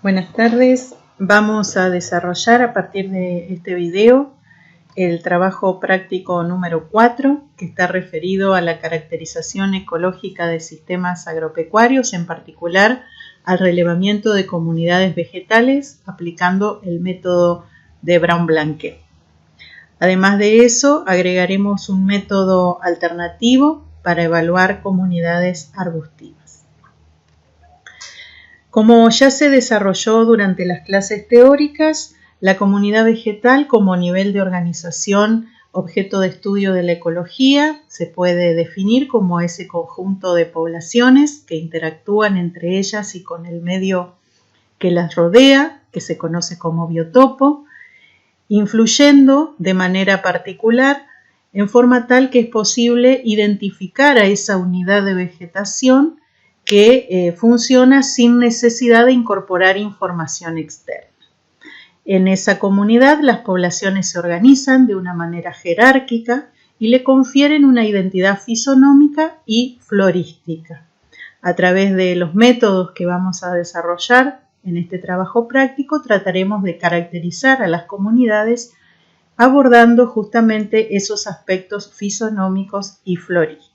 Buenas tardes, vamos a desarrollar a partir de este video el trabajo práctico número 4 que está referido a la caracterización ecológica de sistemas agropecuarios, en particular al relevamiento de comunidades vegetales aplicando el método de Brown-Blanquet. Además de eso, agregaremos un método alternativo para evaluar comunidades arbustivas. Como ya se desarrolló durante las clases teóricas, la comunidad vegetal como nivel de organización, objeto de estudio de la ecología, se puede definir como ese conjunto de poblaciones que interactúan entre ellas y con el medio que las rodea, que se conoce como biotopo, influyendo de manera particular en forma tal que es posible identificar a esa unidad de vegetación que funciona sin necesidad de incorporar información externa. En esa comunidad las poblaciones se organizan de una manera jerárquica y le confieren una identidad fisonómica y florística. A través de los métodos que vamos a desarrollar en este trabajo práctico, trataremos de caracterizar a las comunidades abordando justamente esos aspectos fisonómicos y florísticos.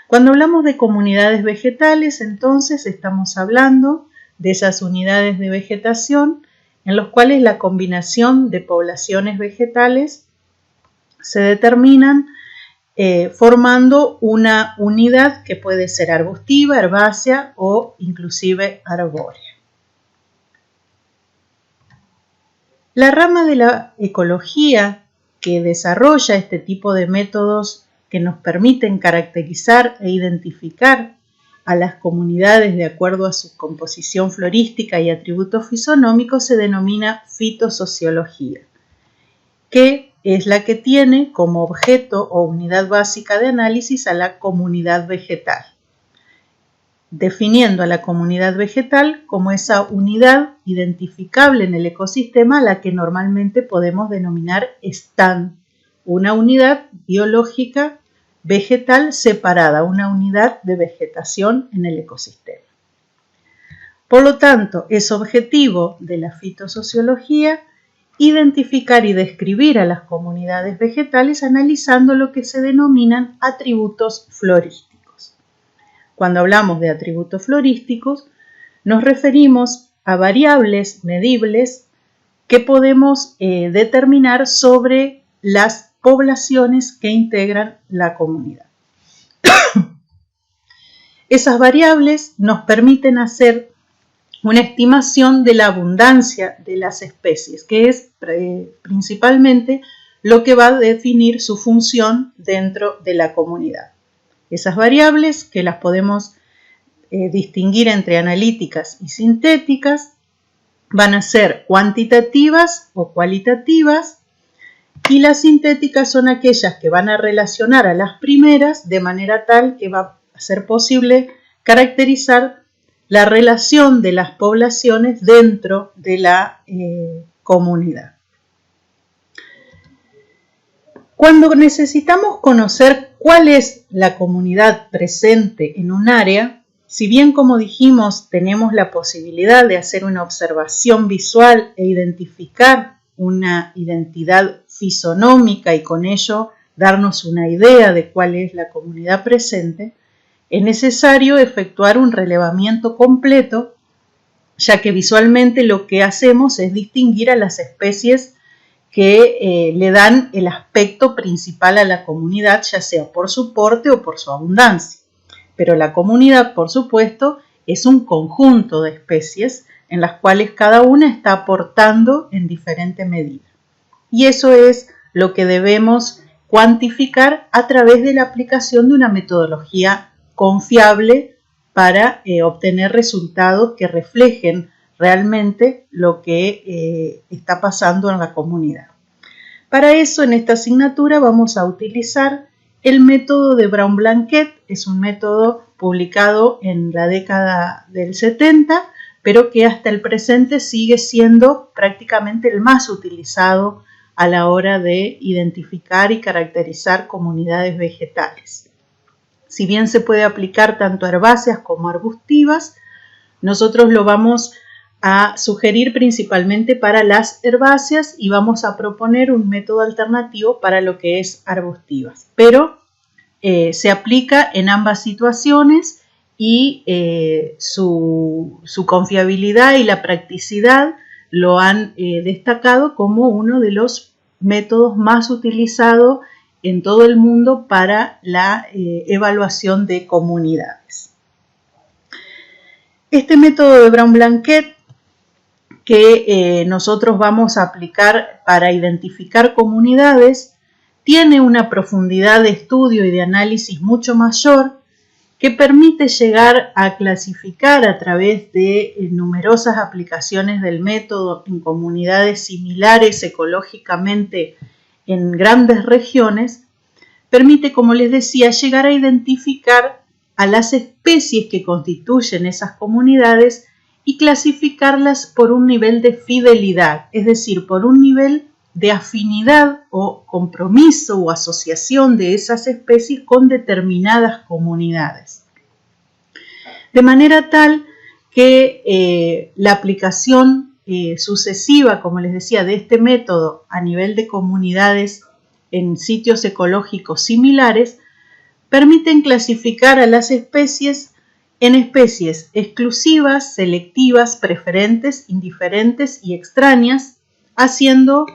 Cuando hablamos de comunidades vegetales, entonces estamos hablando de esas unidades de vegetación en las cuales la combinación de poblaciones vegetales se determinan formando una unidad que puede ser arbustiva, herbácea o inclusive arbórea. La rama de la ecología que desarrolla este tipo de métodos que nos permiten caracterizar e identificar a las comunidades de acuerdo a su composición florística y atributos fisonómicos se denomina fitosociología, que es la que tiene como objeto o unidad básica de análisis a la comunidad vegetal, definiendo a la comunidad vegetal como esa unidad identificable en el ecosistema a la que normalmente podemos denominar stand, una unidad biológica vegetal separada, una unidad de vegetación en el ecosistema. Por lo tanto, es objetivo de la fitosociología identificar y describir a las comunidades vegetales analizando lo que se denominan atributos florísticos. Cuando hablamos de atributos florísticos, nos referimos a variables medibles que podemos determinar sobre las poblaciones que integran la comunidad. Esas variables nos permiten hacer una estimación de la abundancia de las especies, que es principalmente lo que va a definir su función dentro de la comunidad. Esas variables, que las podemos distinguir entre analíticas y sintéticas, van a ser cuantitativas o cualitativas, y las sintéticas son aquellas que van a relacionar a las primeras de manera tal que va a ser posible caracterizar la relación de las poblaciones dentro de la comunidad. Cuando necesitamos conocer cuál es la comunidad presente en un área, si bien, como dijimos, tenemos la posibilidad de hacer una observación visual e identificar una identidad fisonómica y con ello darnos una idea de cuál es la comunidad presente, es necesario efectuar un relevamiento completo, ya que visualmente lo que hacemos es distinguir a las especies que le dan el aspecto principal a la comunidad, ya sea por su porte o por su abundancia. Pero la comunidad, por supuesto, es un conjunto de especies en las cuales cada una está aportando en diferente medida. Y eso es lo que debemos cuantificar a través de la aplicación de una metodología confiable para obtener resultados que reflejen realmente lo que está pasando en la comunidad. Para eso, en esta asignatura vamos a utilizar el método de Brown-Blanquet. Es un método publicado en la década del 70, pero que hasta el presente sigue siendo prácticamente el más utilizado a la hora de identificar y caracterizar comunidades vegetales. Si bien se puede aplicar tanto a herbáceas como a arbustivas, nosotros lo vamos a sugerir principalmente para las herbáceas y vamos a proponer un método alternativo para lo que es arbustivas. Pero se aplica en ambas situaciones y su confiabilidad y la practicidad lo han destacado como uno de los métodos más utilizados en todo el mundo para la evaluación de comunidades. Este método de Brown-Blanquet que nosotros vamos a aplicar para identificar comunidades tiene una profundidad de estudio y de análisis mucho mayor que permite llegar a clasificar a través de numerosas aplicaciones del método en comunidades similares ecológicamente en grandes regiones, permite, como les decía, llegar a identificar a las especies que constituyen esas comunidades y clasificarlas por un nivel de fidelidad, es decir, por un nivel de afinidad o compromiso o asociación de esas especies con determinadas comunidades. De manera tal que la aplicación sucesiva, como les decía, de este método a nivel de comunidades en sitios ecológicos similares, permiten clasificar a las especies en especies exclusivas, selectivas, preferentes, indiferentes y extrañas, haciendo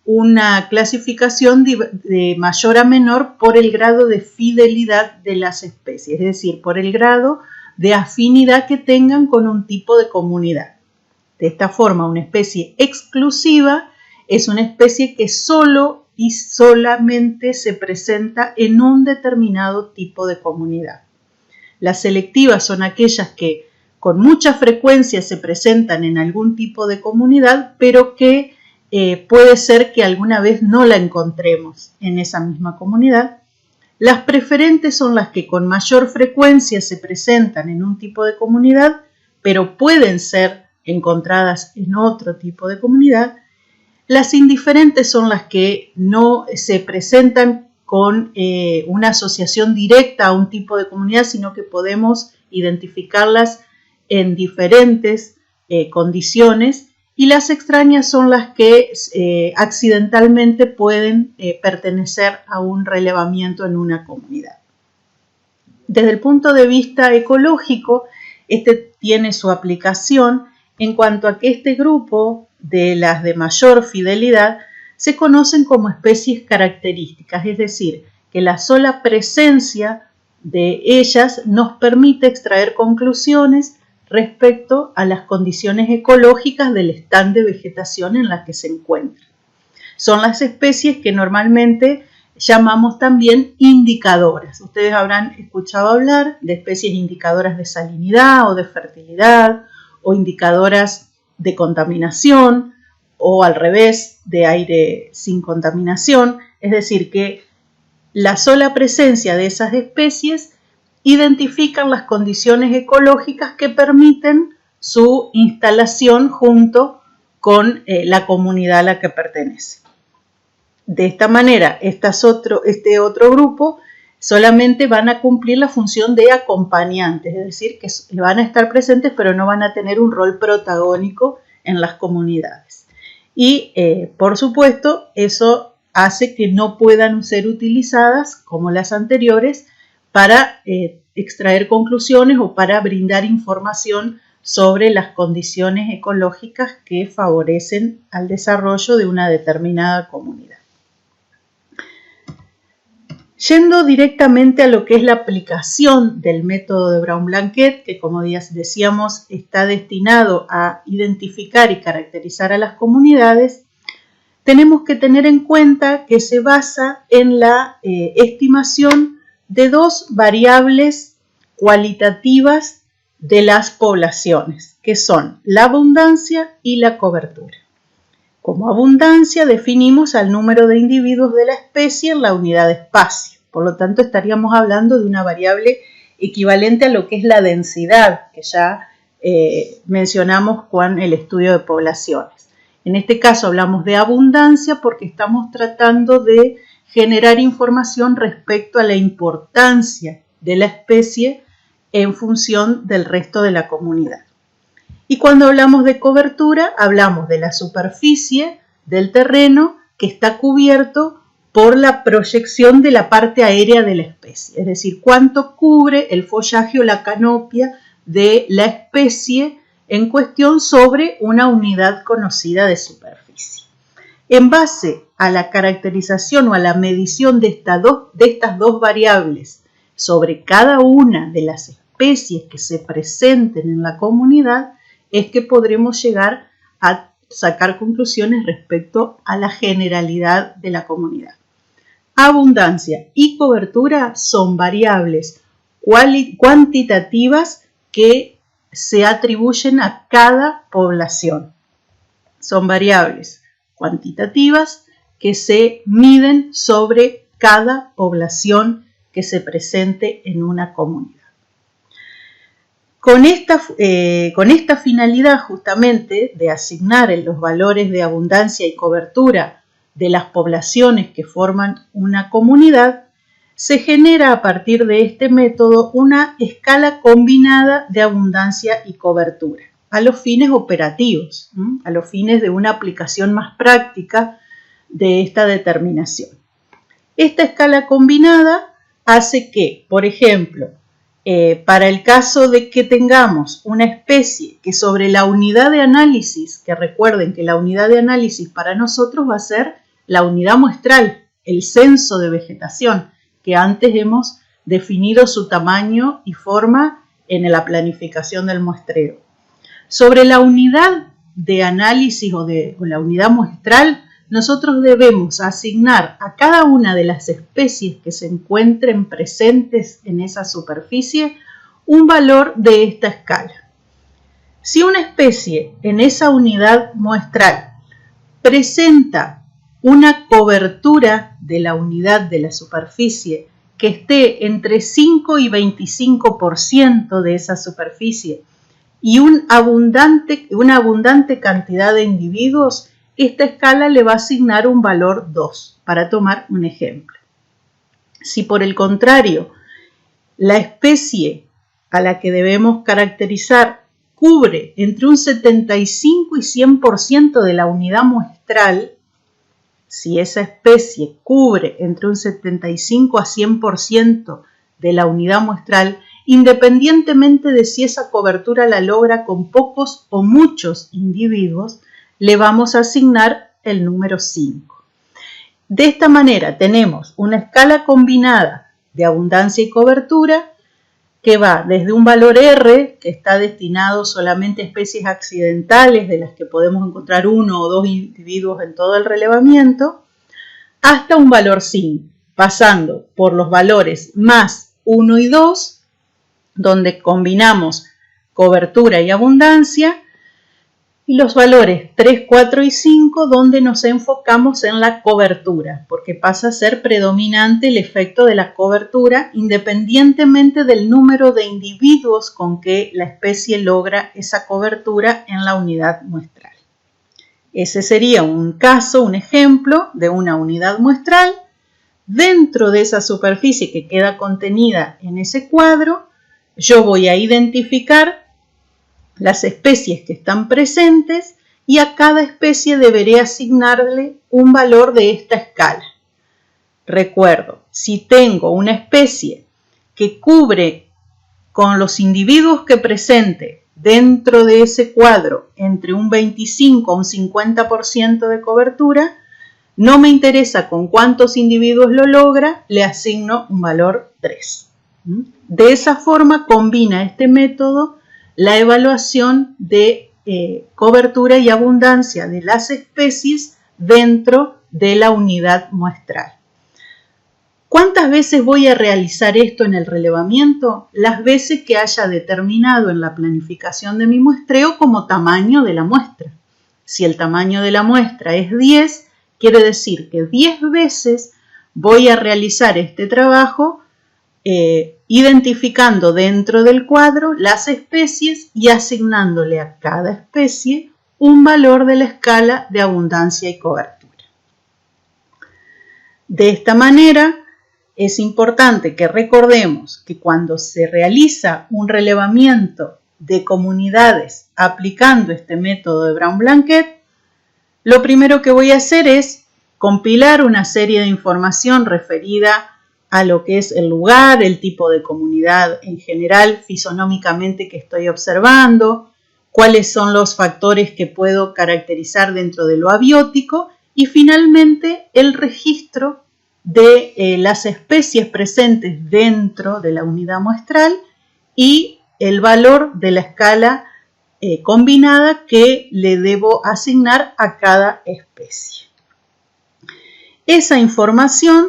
una clasificación de mayor a menor por el grado de fidelidad de las especies, es decir, por el grado de afinidad que tengan con un tipo de comunidad. De esta forma, una especie exclusiva es una especie que solo y solamente se presenta en un determinado tipo de comunidad. Las selectivas son aquellas que con mucha frecuencia se presentan en algún tipo de comunidad, pero que puede ser que alguna vez no la encontremos en esa misma comunidad. Las preferentes son las que con mayor frecuencia se presentan en un tipo de comunidad, pero pueden ser encontradas en otro tipo de comunidad. Las indiferentes son las que no se presentan con una asociación directa a un tipo de comunidad, sino que podemos identificarlas en diferentes condiciones. Y las extrañas son las que accidentalmente pueden pertenecer a un relevamiento en una comunidad. Desde el punto de vista ecológico, este tiene su aplicación en cuanto a que este grupo de las de mayor fidelidad se conocen como especies características, es decir, que la sola presencia de ellas nos permite extraer conclusiones respecto a las condiciones ecológicas del stand de vegetación en la que se encuentran. Son las especies que normalmente llamamos también indicadoras. Ustedes habrán escuchado hablar de especies indicadoras de salinidad o de fertilidad, o indicadoras de contaminación, o al revés, de aire sin contaminación. Es decir, que la sola presencia de esas especies identifican las condiciones ecológicas que permiten su instalación junto con la comunidad a la que pertenece. De esta manera, este otro grupo solamente van a cumplir la función de acompañantes, es decir, que van a estar presentes pero no van a tener un rol protagónico en las comunidades. Y, por supuesto, eso hace que no puedan ser utilizadas, como las anteriores, para extraer conclusiones o para brindar información sobre las condiciones ecológicas que favorecen al desarrollo de una determinada comunidad. Yendo directamente a lo que es la aplicación del método de Brown-Blanquet, que como decíamos está destinado a identificar y caracterizar a las comunidades, tenemos que tener en cuenta que se basa en la estimación de dos variables cualitativas de las poblaciones, que son la abundancia y la cobertura. Como abundancia definimos al número de individuos de la especie en la unidad de espacio. Por lo tanto, estaríamos hablando de una variable equivalente a lo que es la densidad, que ya mencionamos con el estudio de poblaciones. En este caso hablamos de abundancia porque estamos tratando de generar información respecto a la importancia de la especie en función del resto de la comunidad. Y cuando hablamos de cobertura, hablamos de la superficie del terreno que está cubierto por la proyección de la parte aérea de la especie, es decir, cuánto cubre el follaje o la canopia de la especie en cuestión sobre una unidad conocida de superficie. En base a la caracterización o a la medición de estas dos variables sobre cada una de las especies que se presenten en la comunidad, es que podremos llegar a sacar conclusiones respecto a la generalidad de la comunidad. Abundancia y cobertura son variables cuantitativas que se atribuyen a cada población. Son variables cuantitativas que se miden sobre cada población que se presente en una comunidad. Con esta finalidad justamente de asignar los valores de abundancia y cobertura de las poblaciones que forman una comunidad, se genera a partir de este método una escala combinada de abundancia y cobertura a los fines operativos, a los fines de una aplicación más práctica de esta determinación. Esta escala combinada hace que, por ejemplo, para el caso de que tengamos una especie que sobre la unidad de análisis, que recuerden que la unidad de análisis para nosotros va a ser la unidad muestral, el censo de vegetación, que antes hemos definido su tamaño y forma en la planificación del muestreo. Sobre la unidad de análisis o la unidad muestral, nosotros debemos asignar a cada una de las especies que se encuentren presentes en esa superficie un valor de esta escala. Si una especie en esa unidad muestral presenta una cobertura de la unidad de la superficie que esté entre 5 y 25% de esa superficie y una abundante cantidad de individuos, esta escala le va a asignar un valor 2, para tomar un ejemplo. Si por el contrario, la especie a la que debemos caracterizar cubre entre un 75 y 100% de la unidad muestral, si esa especie cubre entre un 75 a 100% de la unidad muestral, independientemente de si esa cobertura la logra con pocos o muchos individuos, le vamos a asignar el número 5. De esta manera tenemos una escala combinada de abundancia y cobertura que va desde un valor R, que está destinado solamente a especies accidentales de las que podemos encontrar 1 o 2 individuos en todo el relevamiento, hasta un valor 5, pasando por los valores más 1 y 2, donde combinamos cobertura y abundancia, y los valores 3, 4 y 5, donde nos enfocamos en la cobertura, porque pasa a ser predominante el efecto de la cobertura independientemente del número de individuos con que la especie logra esa cobertura en la unidad muestral. Ese sería un caso, un ejemplo de una unidad muestral. Dentro de esa superficie que queda contenida en ese cuadro, yo voy a identificar las especies que están presentes y a cada especie deberé asignarle un valor de esta escala. Recuerdo, si tengo una especie que cubre con los individuos que presente dentro de ese cuadro entre un 25 a un 50% de cobertura, no me interesa con cuántos individuos lo logra, le asigno un valor 3. De esa forma combina este método la evaluación de cobertura y abundancia de las especies dentro de la unidad muestral. ¿Cuántas veces voy a realizar esto en el relevamiento? Las veces que haya determinado en la planificación de mi muestreo como tamaño de la muestra. Si el tamaño de la muestra es 10, quiere decir que 10 veces voy a realizar este trabajo identificando dentro del cuadro las especies y asignándole a cada especie un valor de la escala de abundancia y cobertura. De esta manera, es importante que recordemos que cuando se realiza un relevamiento de comunidades aplicando este método de Brown-Blanquet, lo primero que voy a hacer es compilar una serie de información referida a lo que es el lugar, el tipo de comunidad en general, fisonómicamente que estoy observando, cuáles son los factores que puedo caracterizar dentro de lo abiótico y finalmente el registro de las especies presentes dentro de la unidad muestral y el valor de la escala combinada que le debo asignar a cada especie. Esa información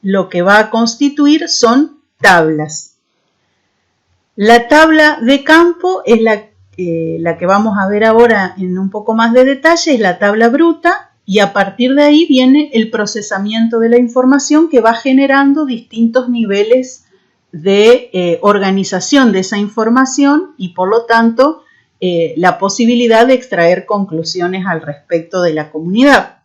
lo que va a constituir son tablas. La tabla de campo es la que vamos a ver ahora en un poco más de detalle, es la tabla bruta y a partir de ahí viene el procesamiento de la información que va generando distintos niveles de organización de esa información y por lo tanto la posibilidad de extraer conclusiones al respecto de la comunidad.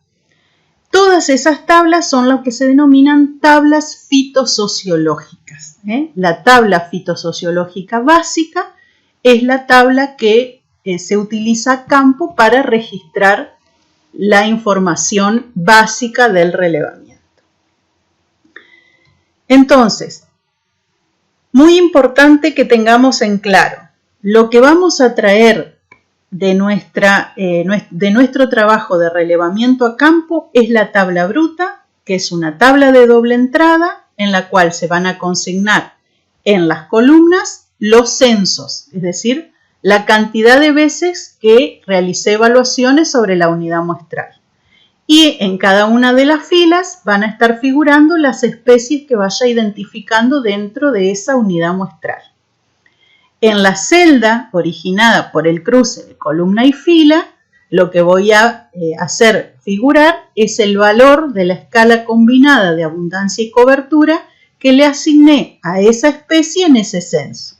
Todas esas tablas son lo que se denominan tablas fitosociológicas. La tabla fitosociológica básica es la tabla que se utiliza a campo para registrar la información básica del relevamiento. Entonces, muy importante que tengamos en claro, lo que vamos a traer de nuestro trabajo de relevamiento a campo es la tabla bruta, que es una tabla de doble entrada en la cual se van a consignar en las columnas los censos, es decir, la cantidad de veces que realicé evaluaciones sobre la unidad muestral. Y en cada una de las filas van a estar figurando las especies que vaya identificando dentro de esa unidad muestral. En la celda originada por el cruce de columna y fila, lo que voy a hacer figurar es el valor de la escala combinada de abundancia y cobertura que le asigné a esa especie en ese censo.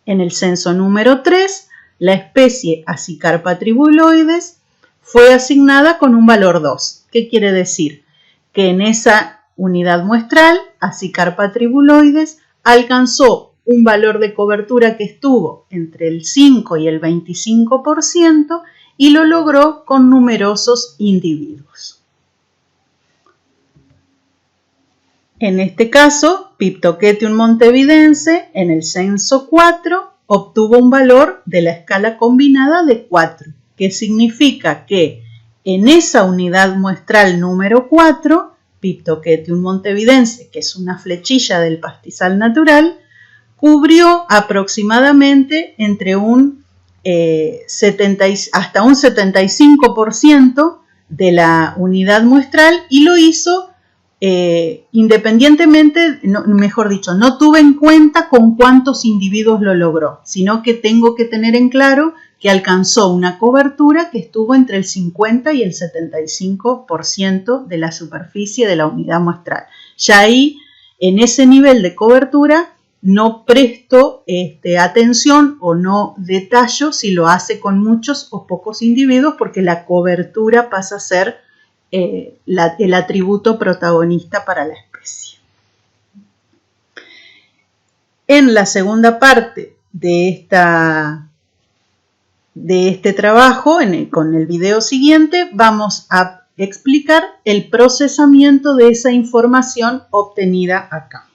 En el censo número 3, la especie Acicarpa tribuloides fue asignada con un valor 2. ¿Qué quiere decir? Que en esa unidad muestral, Acicarpa tribuloides alcanzó un valor de cobertura que estuvo entre el 5 y el 25% y lo logró con numerosos individuos. En este caso, Piptoquetium montevidense en el censo 4 obtuvo un valor de la escala combinada de 4, que significa que en esa unidad muestral número 4, Piptoquetium montevidense, que es una flechilla del pastizal natural, cubrió aproximadamente entre hasta un 75% de la unidad muestral y lo hizo independientemente, mejor dicho, no tuve en cuenta con cuántos individuos lo logró, sino que tengo que tener en claro que alcanzó una cobertura que estuvo entre el 50 y el 75% de la superficie de la unidad muestral. Ya ahí, en ese nivel de cobertura, no presto atención o no detallo si lo hace con muchos o pocos individuos porque la cobertura pasa a ser el atributo protagonista para la especie. En la segunda parte de este trabajo, con el video siguiente, vamos a explicar el procesamiento de esa información obtenida acá.